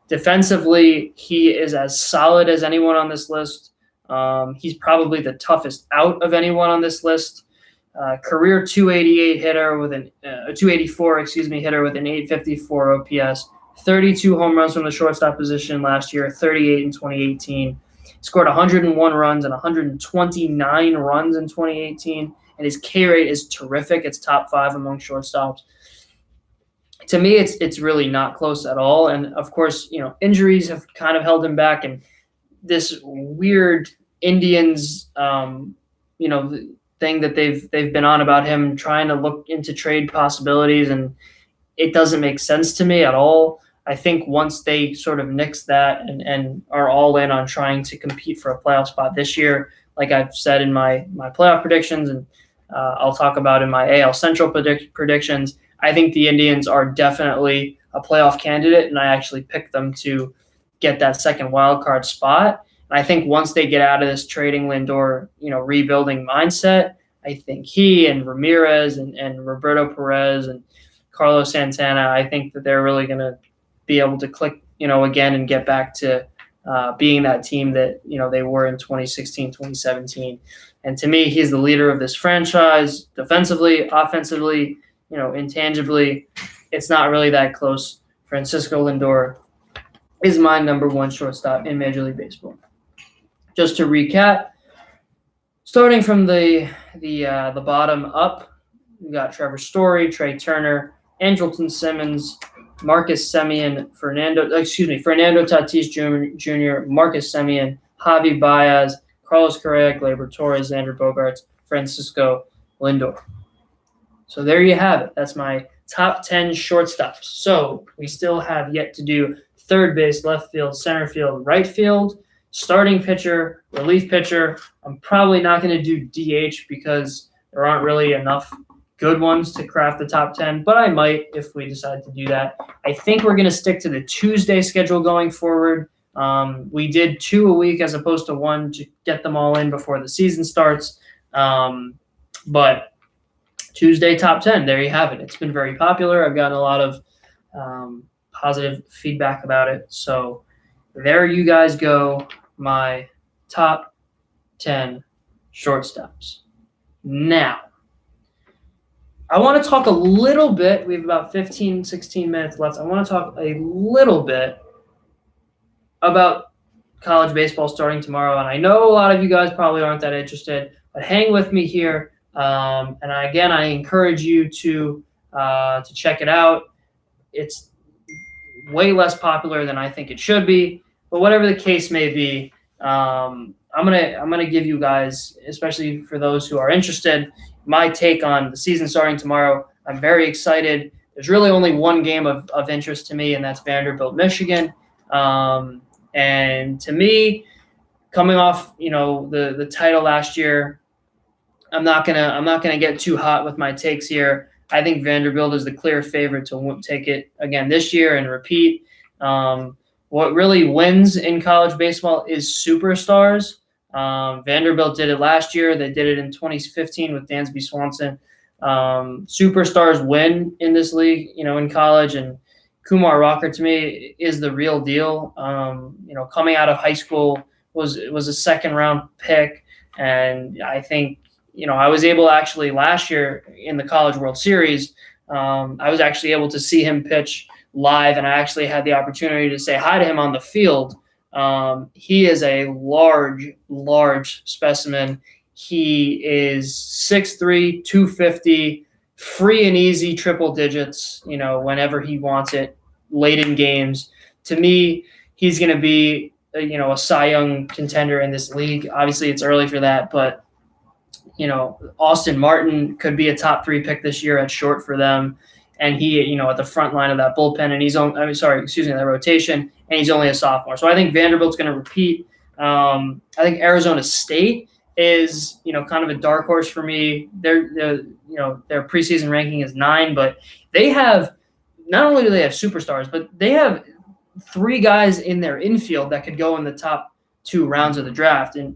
Defensively, he is as solid as anyone on this list. He's probably the toughest out of anyone on this list. Career 288 hitter with 284, hitter with an 854 OPS. 32 home runs from the shortstop position last year, 38 in 2018. Scored 101 runs and 129 runs in 2018, and his K rate is terrific. It's top 5 among shortstops. To me, it's really not close at all. And of course, injuries have kind of held him back, and this weird Indians, thing that they've been on about him trying to look into trade possibilities, and it doesn't make sense to me at all. I think once they sort of nix that and are all in on trying to compete for a playoff spot this year, like I've said in my playoff predictions, and I'll talk about in my AL Central predictions, I think the Indians are definitely a playoff candidate, and I actually picked them to get that second wild card spot. And I think once they get out of this trading Lindor, rebuilding mindset, I think he and Ramirez and Roberto Perez and Carlos Santana, I think that they're really going to be able to click, again and get back to being that team that, they were in 2016, 2017. And to me, he's the leader of this franchise defensively, offensively, intangibly. It's not really that close. Francisco Lindor is my number 1 shortstop in Major League Baseball. Just to recap, starting from the bottom up, we got Trevor Story, Trey Turner, Andrelton Simmons, Marcus Semien, Fernando Tatis Jr., Marcus Semien, Javi Baez, Carlos Correa, Gleyber Torres, Xander Bogaerts, Francisco Lindor. So there you have it. That's my top 10 shortstops. So we still have yet to do third base, left field, center field, right field, starting pitcher, relief pitcher. I'm probably not going to do DH because there aren't really enough good ones to craft the top 10, but I might if we decide to do that. I think we're going to stick to the Tuesday schedule going forward. We did 2 a week as opposed to 1 to get them all in before the season starts. But Tuesday top 10, there you have it. It's been very popular. I've gotten a lot of positive feedback about it. So there you guys go, my top 10 shortstops. Now, I want to talk a little bit. We have about 15, 16 minutes left. I want to talk a little bit about college baseball starting tomorrow. And I know a lot of you guys probably aren't that interested, but hang with me here. I encourage you to check it out. It's way less popular than I think it should be, but whatever the case may be, I'm gonna give you guys, especially for those who are interested, my take on the season starting tomorrow. I'm very excited. There's really only one game of interest to me, and that's Vanderbilt, Michigan. And to me, coming off, the title last year, I'm not gonna get too hot with my takes here. I think Vanderbilt is the clear favorite to take it again this year and repeat. What really wins in college baseball is superstars. Vanderbilt did it last year. They did it in 2015 with Dansby Swanson. Superstars win in this league, in college, and Kumar Rocker to me is the real deal. Coming out of high school was a second round pick, and I think I was able to actually last year in the College World Series. I was actually able to see him pitch live, and I actually had the opportunity to say hi to him on the field. He is a large specimen. He is 6'3", 250, free and easy triple digits, whenever he wants it, late in games. To me, he's going to be, a Cy Young contender in this league. Obviously, it's early for that, but, Austin Martin could be a top 3 pick this year at short for them. And he, at the front line of that bullpen, and that rotation, and he's only a sophomore. So I think Vanderbilt's going to repeat. I think Arizona State is, kind of a dark horse for me. Their preseason ranking is 9, but they have, not only do they have superstars, but they have 3 guys in their infield that could go in the top 2 rounds of the draft. And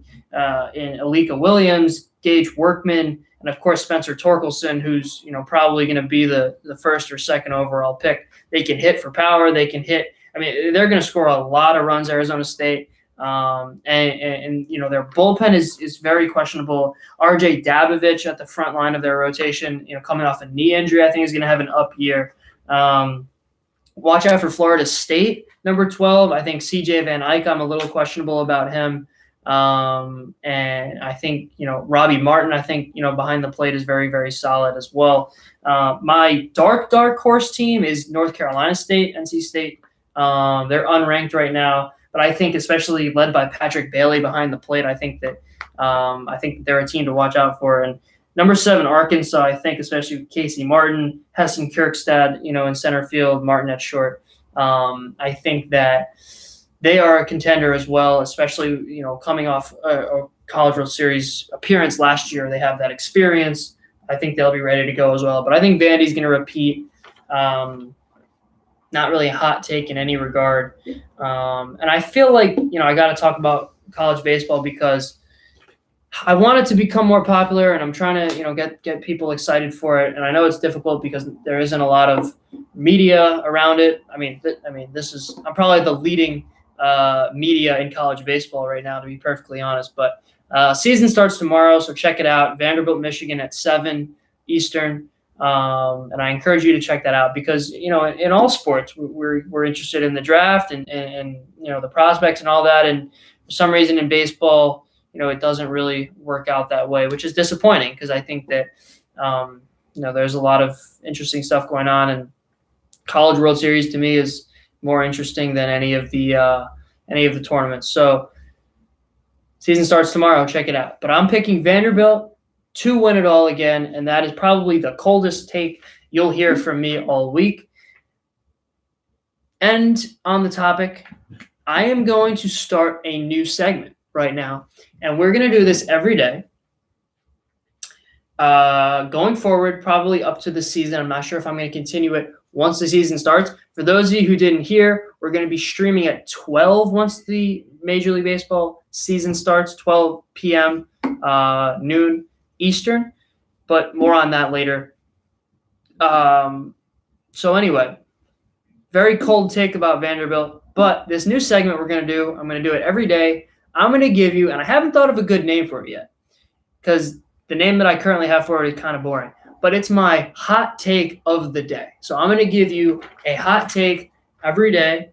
in Alika Williams, Gage Workman, and of course Spencer Torkelson, who's probably going to be the first or second overall pick. They can hit for power. They can hit. I mean, they're going to score a lot of runs. Arizona State, and their bullpen is very questionable. RJ Dabovich at the front line of their rotation, coming off a knee injury, I think is going to have an up year. Watch out for Florida State, number 12. I think CJ Van Eyck, I'm a little questionable about him. And I think, Robbie Martin, I think, behind the plate is very, very solid as well. My dark horse team is North Carolina State, NC State. They're unranked right now, but I think especially led by Patrick Bailey behind the plate, I think they're a team to watch out for. And number 7, Arkansas, I think especially with Casey Martin, Heston Kjerstad, in center field, Martin at short. I think that they are a contender as well, especially, coming off a College World Series appearance last year. They have that experience. I think they'll be ready to go as well. But I think Vandy's going to repeat. Not really a hot take in any regard. And I feel like, I got to talk about college baseball because I want it to become more popular, and I'm trying to, get people excited for it. And I know it's difficult because there isn't a lot of media around it. I'm probably the leading media in college baseball right now, to be perfectly honest. But season starts tomorrow, so check it out. Vanderbilt, Michigan at 7 Eastern. And I encourage you to check that out because, in all sports, we're interested in the draft and the prospects and all that. And for some reason in baseball, it doesn't really work out that way, which is disappointing because I think that, there's a lot of interesting stuff going on. And College World Series to me is more interesting than any of the tournaments. So season starts tomorrow. Check it out. But I'm picking Vanderbilt to win it all again, and that is probably the coldest take you'll hear from me all week. And on the topic, I am going to start a new segment right now, and we're going to do this every day. Going forward, probably up to the season. I'm not sure if I'm going to continue it once the season starts. For those of you who didn't hear, we're going to be streaming at 12 once the Major League Baseball season starts, 12 p.m., noon Eastern, but more on that later. So anyway, very cold take about Vanderbilt, but this new segment we're going to do, I'm going to do it every day. I'm going to give you, and I haven't thought of a good name for it yet because the name that I currently have for it is kind of boring, but it's my hot take of the day. So I'm going to give you a hot take every day.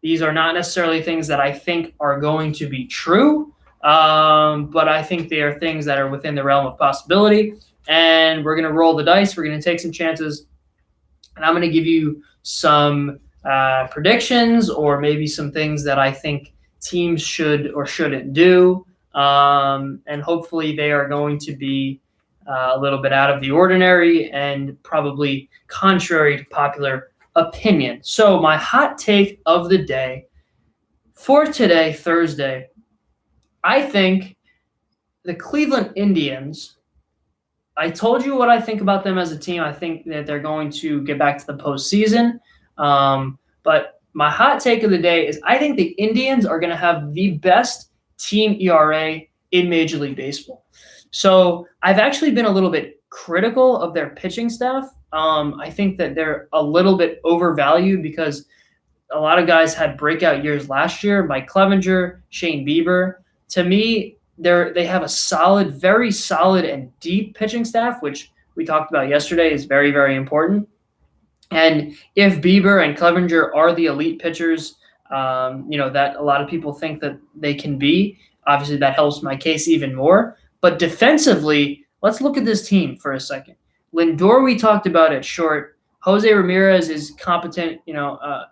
These are not necessarily things that I think are going to be true, but I think they are things that are within the realm of possibility, and we're going to roll the dice. We're going to take some chances, and I'm going to give you some predictions or maybe some things that I think teams should or shouldn't do, and hopefully they are going to be a little bit out of the ordinary and probably contrary to popular opinion. So my hot take of the day for today, Thursday, I think the Cleveland Indians, I told you what I think about them as a team. I think that they're going to get back to the postseason. But my hot take of the day is I think the Indians are going to have the best team ERA in Major League Baseball. So I've actually been a little bit critical of their pitching staff. I think that they're a little bit overvalued because a lot of guys had breakout years last year. Mike Clevinger, Shane Bieber. To me, they have a solid, very solid and deep pitching staff, which we talked about yesterday is very, very important. And if Bieber and Clevinger are the elite pitchers, that a lot of people think that they can be, obviously that helps my case even more. But defensively, let's look at this team for a second. Lindor, we talked about it short. Jose Ramirez is competent,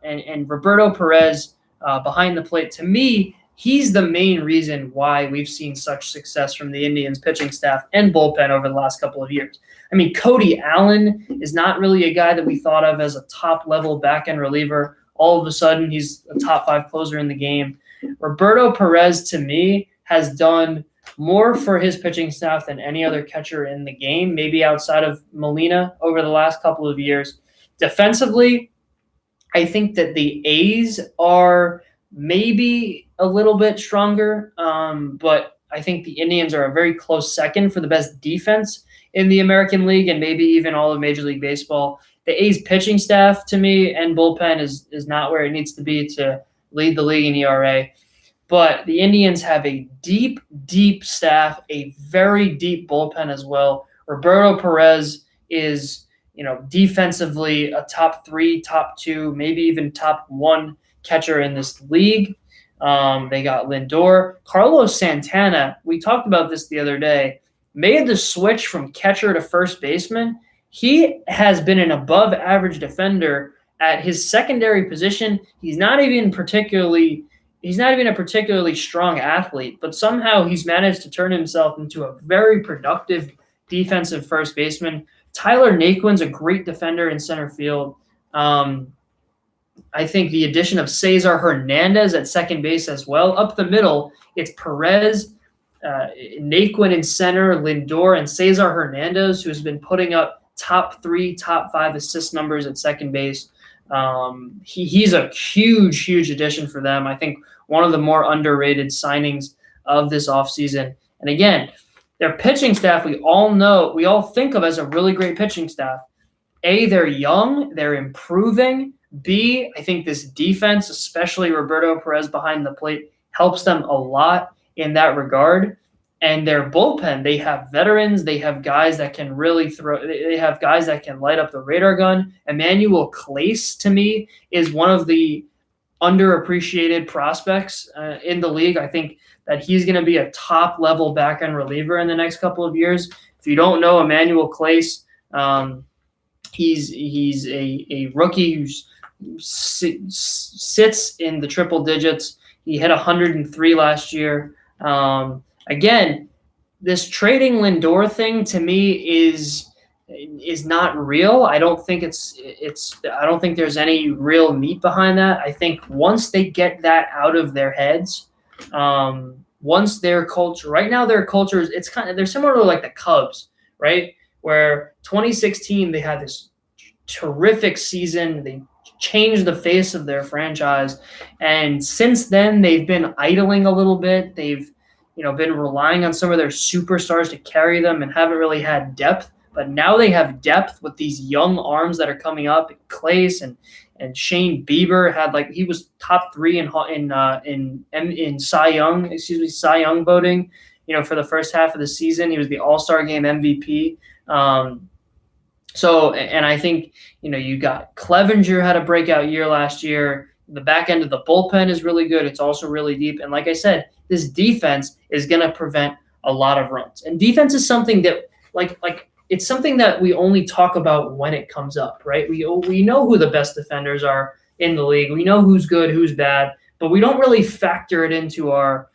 and Roberto Perez behind the plate. To me, he's the main reason why we've seen such success from the Indians pitching staff and bullpen over the last couple of years. I mean, Cody Allen is not really a guy that we thought of as a top-level back-end reliever. All of a sudden, he's a top-5 closer in the game. Roberto Perez, to me, has done more for his pitching staff than any other catcher in the game, maybe outside of Molina over the last couple of years. Defensively, I think that the A's are maybe a little bit stronger, but I think the Indians are a very close second for the best defense in the American League and maybe even all of Major League Baseball. The A's pitching staff, to me, and bullpen is not where it needs to be to lead the league in ERA. But the Indians have a deep, deep staff, a very deep bullpen as well. Roberto Perez is, defensively a top 3, top 2, maybe even top 1 catcher in this league. They got Lindor. Carlos Santana, we talked about this the other day, made the switch from catcher to first baseman. He has been an above-average defender at his secondary position. He's not even a particularly strong athlete, but somehow he's managed to turn himself into a very productive defensive first baseman. Tyler Naquin's a great defender in center field. I think the addition of Cesar Hernandez at second base as well. Up the middle, it's Perez, Naquin in center, Lindor, and Cesar Hernandez, who's been putting up top 3, top 5 assist numbers at second base. He's a huge, huge addition for them. I think one of the more underrated signings of this offseason. And again, their pitching staff, we all think of as a really great pitching staff. A, they're young, they're improving. B, I think this defense, especially Roberto Perez behind the plate, helps them a lot in that regard. And their bullpen, they have veterans, they have guys that can really throw, they have guys that can light up the radar gun. Emmanuel Clase, to me, is one of the underappreciated prospects in the league. I think that he's going to be a top-level back-end reliever in the next couple of years. If you don't know Emmanuel Clase, he's a rookie who sits in the triple digits. He hit 103 last year. Again, this trading Lindor thing to me is not real. I don't think I don't think there's any real meat behind that. I think once they get that out of their heads, once their culture, right now their culture is, they're similar to like the Cubs, right? Where 2016 they had this terrific season. They changed the face of their franchise, and since then they've been idling a little bit. They've been relying on some of their superstars to carry them and haven't really had depth. But now they have depth with these young arms that are coming up. Clase and Shane Bieber he was top 3 in Cy Young voting. For the first half of the season, he was the All-Star Game MVP. And I think you got Clevinger had a breakout year last year. The back end of the bullpen is really good. It's also really deep. And like I said, this defense is going to prevent a lot of runs. And defense is something that, it's something that we only talk about when it comes up, right? We know who the best defenders are in the league. We know who's good, who's bad, but we don't really factor it into our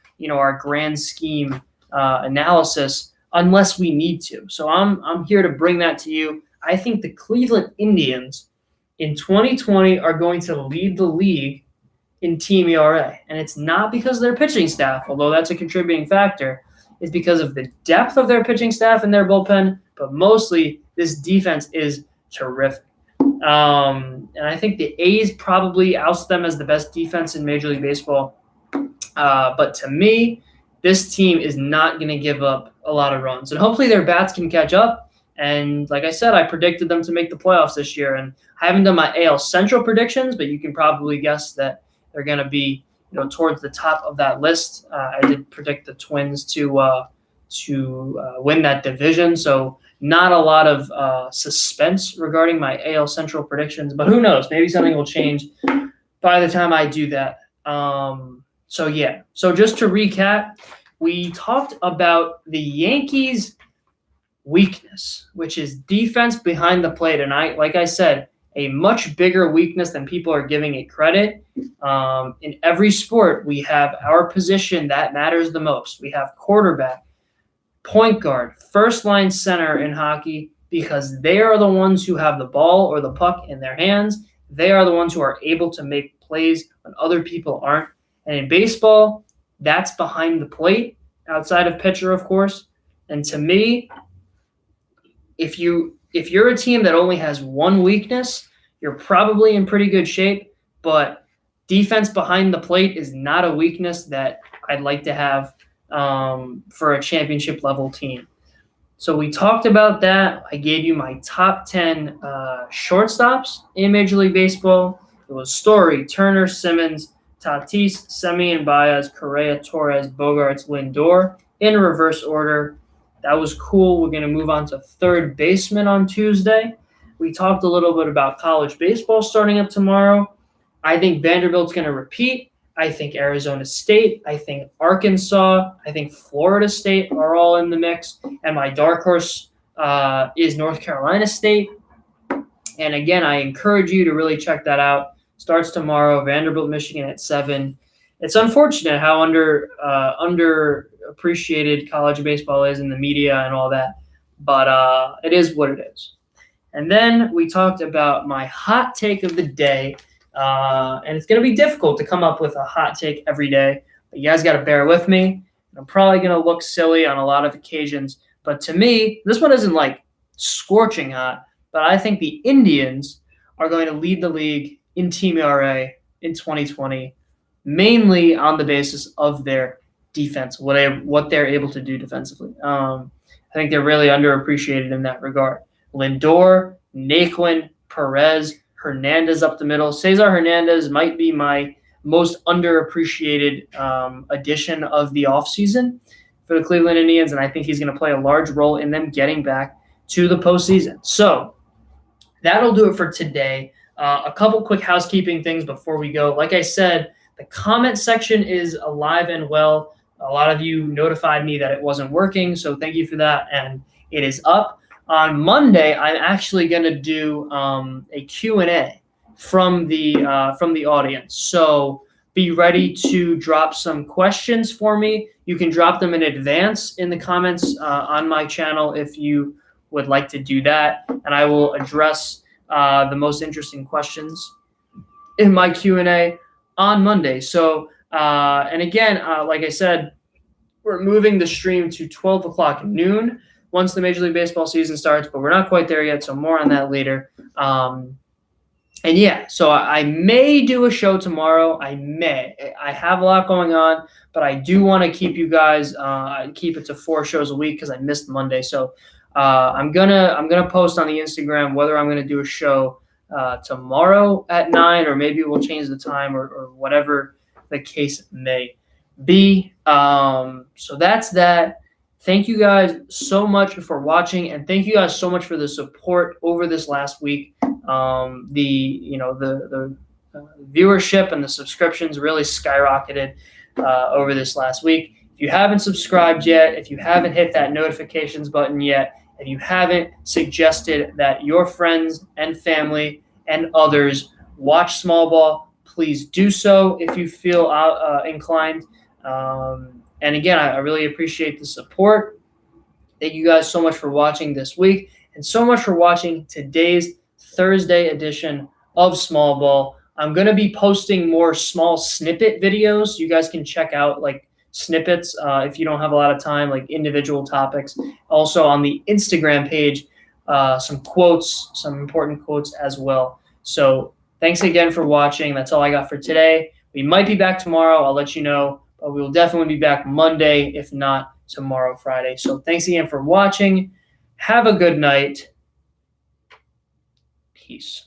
grand scheme analysis unless we need to. So I'm here to bring that to you. I think the Cleveland Indians in 2020 are going to lead the league in team ERA. And it's not because of their pitching staff, although that's a contributing factor. It's because of the depth of their pitching staff and their bullpen, but mostly this defense is terrific. And I think the A's probably oust them as the best defense in Major League Baseball. But to me, this team is not going to give up a lot of runs. And hopefully their bats can catch up. And like I said, I predicted them to make the playoffs this year. And I haven't done my AL Central predictions, but you can probably guess that they're going to be, towards the top of that list. I did predict the Twins to win that division. So not a lot of suspense regarding my AL Central predictions, but who knows? Maybe something will change by the time I do that. So just to recap, we talked about the Yankees' weakness, which is defense behind the plate. And like I said, a much bigger weakness than people are giving it credit. In every sport, we have our position that matters the most. We have quarterback, point guard, first line center in hockey, because they are the ones who have the ball or the puck in their hands. They are the ones who are able to make plays when other people aren't. And in baseball, that's behind the plate, outside of pitcher, of course. And to me, if you're a team that only has one weakness, you're probably in pretty good shape. But defense behind the plate is not a weakness that I'd like to have for a championship level team. So we talked about that. I gave you my top 10 shortstops in Major League Baseball. It was Story, Turner, Simmons, Tatis, Semien, Baez, Correa, Torres, Bogarts, Lindor, in reverse order. That was cool. We're going to move on to third baseman on Tuesday. We talked a little bit about college baseball starting up tomorrow. I think Vanderbilt's going to repeat. I think Arizona State, I think Arkansas, I think Florida State are all in the mix. And my dark horse is North Carolina State. And again, I encourage you to really check that out. Starts tomorrow, Vanderbilt, Michigan at 7. It's unfortunate how underappreciated college baseball is in the media and all that, but it is what it is. And then we talked about my hot take of the day, and it's going to be difficult to come up with a hot take every day, but you guys got to bear with me. I'm probably going to look silly on a lot of occasions, but to me, this one isn't like scorching hot, but I think the Indians are going to lead the league in team ERA in 2020, mainly on the basis of their defense, what they're able to do defensively. I think they're really underappreciated in that regard. Lindor, Naquin, Perez, Hernandez up the middle. Cesar Hernandez might be my most underappreciated addition of the offseason for the Cleveland Indians, and I think he's going to play a large role in them getting back to the postseason. So that'll do it for today. A couple quick housekeeping things before we go. Like I said, the comment section is alive and well. A lot of you notified me that it wasn't working, so thank you for that, and it is up. On Monday, I'm actually going to do a Q&A from the audience. So be ready to drop some questions for me. You can drop them in advance in the comments on my channel if you would like to do that, and I will address the most interesting questions in my Q&A on Monday. So, and again, like I said, we're moving the stream to 12 o'clock noon once the Major League Baseball season starts, but we're not quite there yet, so more on that later. And yeah, so I may do a show tomorrow. I have a lot going on, but I do want to keep you guys keep it to 4 shows a week because I missed Monday. So I'm gonna post on the Instagram whether I'm gonna do a show tomorrow at 9, or maybe we'll change the time, or whatever the case may be. So that's that. Thank you guys so much for watching, and thank you guys so much for the support over this last week. The viewership and the subscriptions really skyrocketed over this last week. If you haven't subscribed yet, if you haven't hit that notifications button yet, if you haven't suggested that your friends and family and others watch Small Ball, please do so if you feel inclined. And again, I really appreciate the support. Thank you guys so much for watching this week, and so much for watching today's Thursday edition of Small Ball. I'm going to be posting more small snippet videos. You guys can check out like snippets if you don't have a lot of time, like individual topics. Also on the Instagram page, some quotes, some important quotes as well. So thanks again for watching. That's all I got for today. We might be back tomorrow. I'll let you know, but we will definitely be back Monday, if not tomorrow, Friday. So thanks again for watching. Have a good night. Peace.